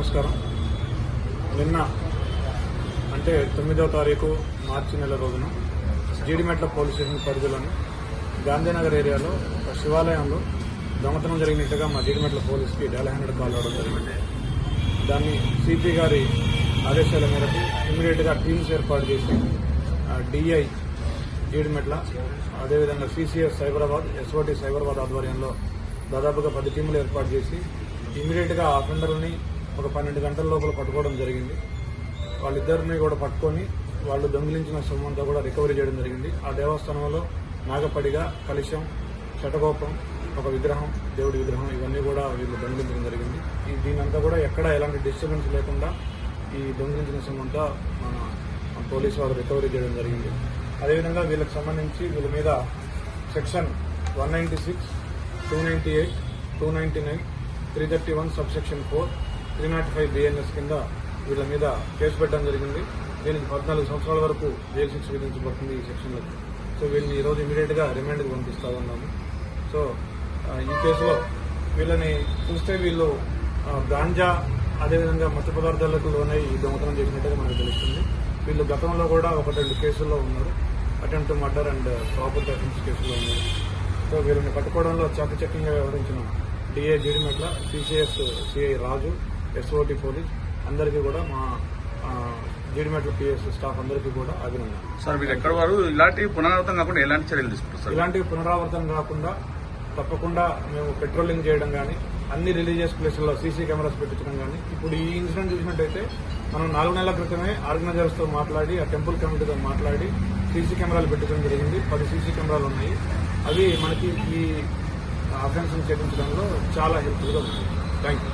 నమస్కారం. నిన్న అంటే 9వ తారీఖు మార్చి నెల రోజున జీడిమెట్ల పోలీస్ స్టేషన్ పరిధిలోని గాంధీనగర్ ఏరియాలో ఒక శివాలయంలో దొంగతనం జరిగినట్టుగా మా జీడిమెట్ల పోలీస్కి డయల్ 100 కాల్ రావడం జరిగింది. దాన్ని సిపి గారి ఆదేశాల మేరకు ఇమీడియట్గా టీమ్స్ ఏర్పాటు చేసి డిఐ జీడిమెట్ల, అదేవిధంగా సిసిఎస్ సైబరాబాద్, ఎస్ఓటి సైబరాబాద్ ఆధ్వర్యంలో దాదాపుగా 10 టీములు ఏర్పాటు చేసి ఇమీడియట్గా ఆ అఫెండర్లని ఒక 12 గంటల లోపల పట్టుకోవడం జరిగింది. వాళ్ళిద్దరిని కూడా పట్టుకొని వాళ్ళు దొంగిలించిన సొమ్మంతా కూడా రికవరీ చేయడం జరిగింది. ఆ దేవస్థానంలో నాగపడిగ, కలశం, శటగోపం, ఒక విగ్రహం, దేవుడి విగ్రహం, ఇవన్నీ కూడా వీళ్ళు దొంగిలించడం జరిగింది. దీనంతా కూడా ఎక్కడ ఎలాంటి డిస్టర్బెన్స్ లేకుండా ఈ దొంగిలించిన సొమ్మంతా మన పోలీసు వారు రికవరీ చేయడం జరిగింది. అదేవిధంగా వీళ్ళకి సంబంధించి వీళ్ళ మీద సెక్షన్ 196, 298, 299, 331 సబ్సెక్షన్ 4, 305 బిఎన్ఎస్ కింద వీళ్ళ మీద కేసు పెట్టడం జరిగింది. దీనికి 14 సంవత్సరాల వరకు జైలు శిక్ష విధించబడుతుంది ఈ సెక్షన్లకు. సో వీళ్ళని ఈరోజు ఇమీడియట్గా రిమాండ్కి పంపిస్తా ఉన్నాము. సో ఈ కేసులో వీళ్ళని చూస్తే వీళ్ళు గాంజా, అదేవిధంగా మత్తు పదార్థాలకు లోనై ఈ దొంగతనం చేసినట్టుగా మనకు తెలుస్తుంది. వీళ్ళు గతంలో కూడా 1-2 కేసుల్లో ఉన్నారు. Attempt murder and property offence కేసులో ఉన్నారు. సో వీళ్ళని పట్టుకోవడంలో చాకచక్యంగా వ్యవహరించిన డిఏ జీడిమెట్ల, సిసిఎస్ సిఐ రాజు, ఎస్ఓటి పోలీస్ అందరికీ కూడా మా జీడిమెట్ల పిఎస్ స్టాఫ్ అందరికీ కూడా అభినందన. సార్, మీరు ఎక్కడ వారు ఇలాంటి పునరావృతం కాకుండా ఎలాంటి చర్యలు తీసుకుంటారు? ఇలాంటి పునరావృతం కాకుండా తప్పకుండా మేము పెట్రోలింగ్ చేయడం కానీ, అన్ని రిలీజియస్ ప్లేసుల్లో సీసీ కెమెరాస్ పెట్టించడం కానీ, ఇప్పుడు ఈ ఇన్సిడెంట్ చూసినట్టయితే మనం 4 నెలల క్రితమే ఆర్గనైజర్స్తో మాట్లాడి, ఆ టెంపుల్ కమిటీతో మాట్లాడి సీసీ కెమెరాలు పెట్టించడం జరిగింది. 10 సీసీ కెమెరాలు ఉన్నాయి. అవి మనకి ఈ అఫెన్స్ ఛేదించడంలో చాలా హెల్ప్ఫుల్గా ఉంది. Thank you.